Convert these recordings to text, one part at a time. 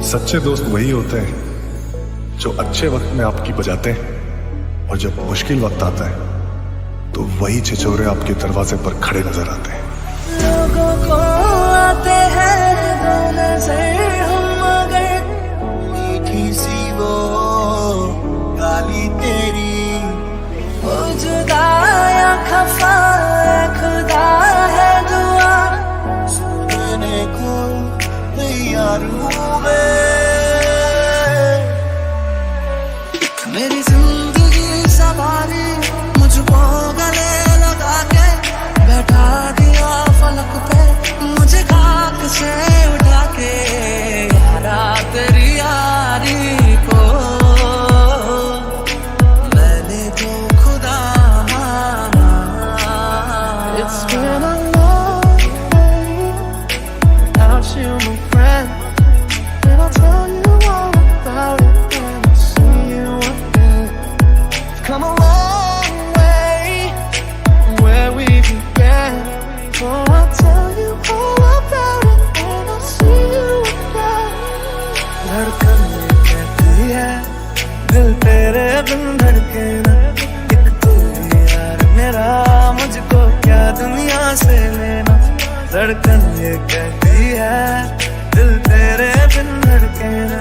सच्चे दोस्त वही होते हैं जो अच्छे वक्त में आपकी बजाते हैं, और जब मुश्किल वक्त आता है तो वही छिछोरे आपके दरवाजे पर खड़े नजर आते हैं। लोगों को आते हैं दो नजर हम, मगर मीठी सी वो गाली तेरी, वो जुदा या खफा है खुदा है दुआ सुनने को तैयार हूँ मैं। मेरी जिंदगी सवारी मुझको गले लगा के बैठा दिया फलक पे, मुझे खाक से उठा के यारा तेरी यारी को मैंने तो खुदा माना। It's been a long day without you, my friend, and I'll tell you all about it when I see you again. Come a long way from where we began, so I'll tell you all about it when I see you again. धड़कन ये कहती है दिल तेरे बिन धड़के ना, एक तू ही यार मेरा, मुझको क्या दुनिया से लेना। धड़कन ये कहती है दिल तेरे बिन धड़के ना,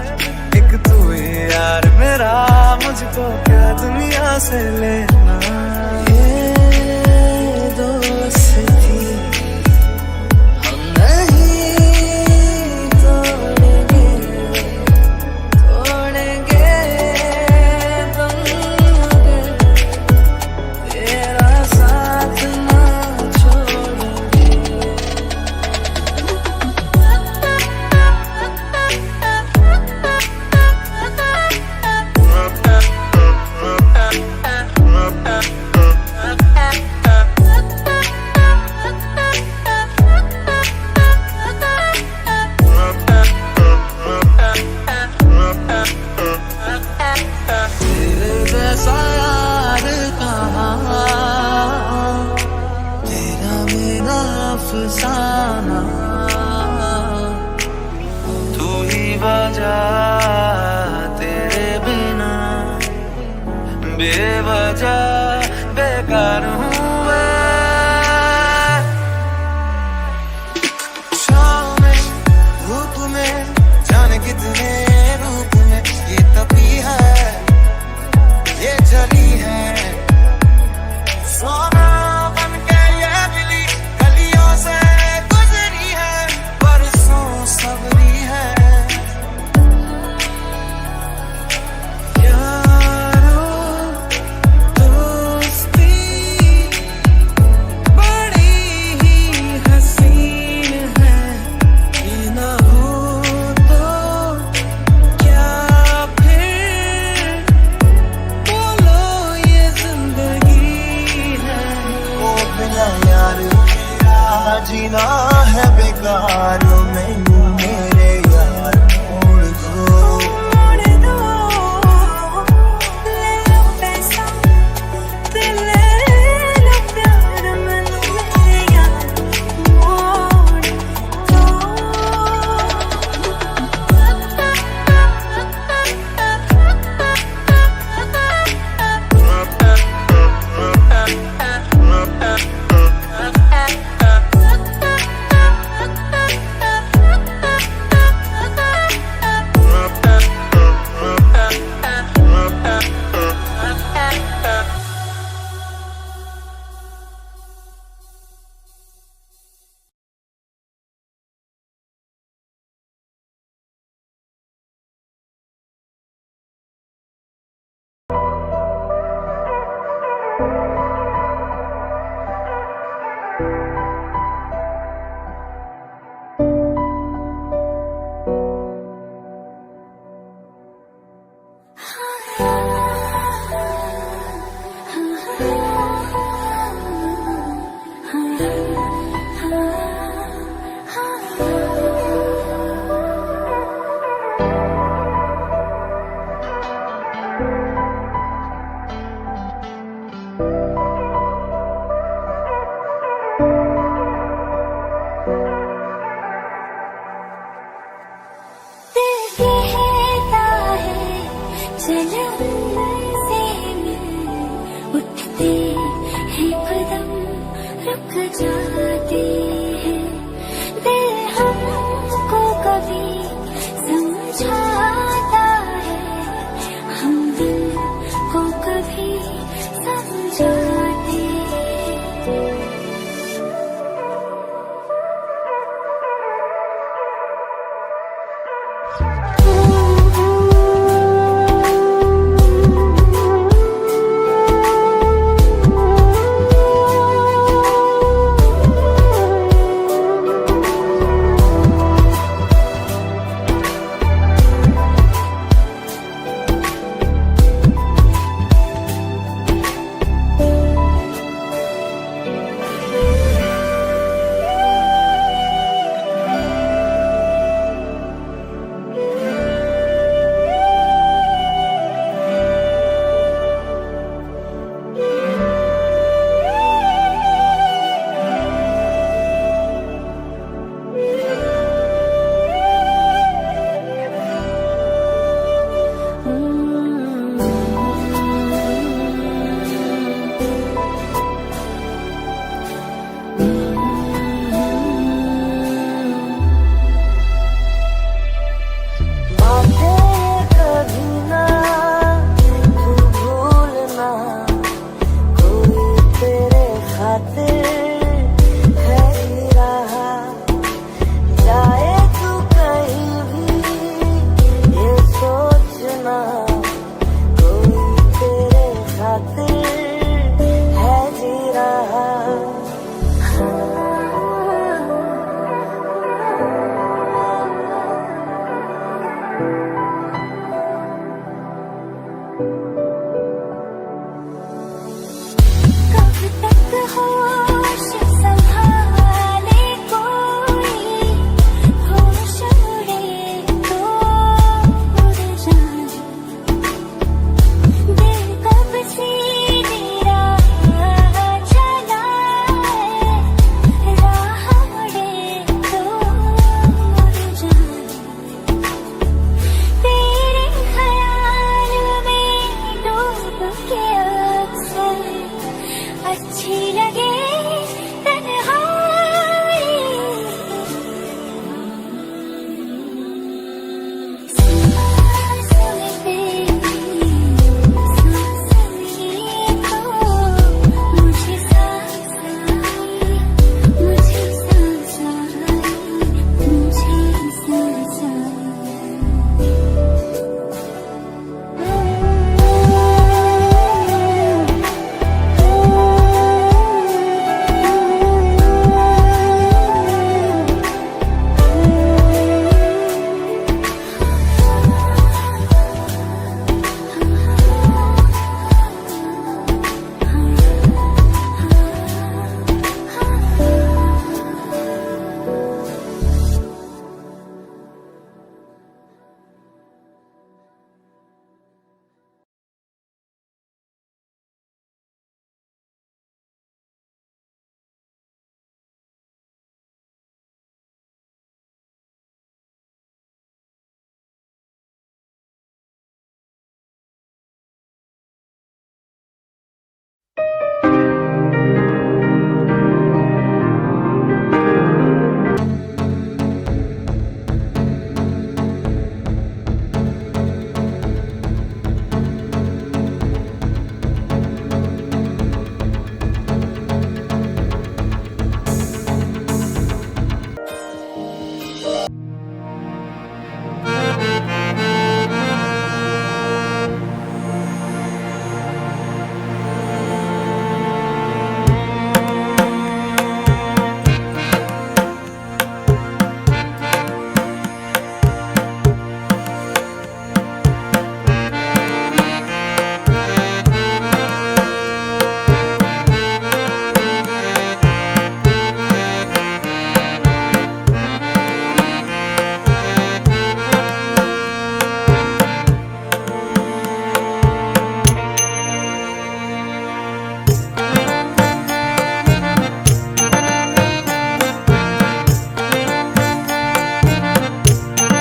एक तू ही यार मेरा, मुझको क्या दुनिया से लेना। ये दोस्ती हम नहीं तोड़ेंगे, तोड़ेंगे तुम मगर तेरा साथ ना छोड़ेंगे। तेरे जैसा यार कहाँ, तेरा मेरा अफसाना, तू ही बजा तेरे बिना बेवजह बेकार हूँ मैं। शाम में धूप में जाने कितने रूप में ये तपी है, ये जली है, सोना बन के ये मिली गलियों से गुजरी है, बरसों सबरी है। यारो दोस्ती बड़ी ही हसीन है, ये ना हो तो क्या फिर बोलो ये जिंदगी है। ओ बिना यार मेरा जीना है बेकार, मैनू मेरे यार मोड़ दो, मोड़ दो, ले लो पैसा ते ले लो प्यार, मैनू मेरे यार मोड़ दो। से मिल उठते हैं कदम रुक जाते हैं दिल हमको कभी समझाता है हम दिल को कभी समझाते हैं you.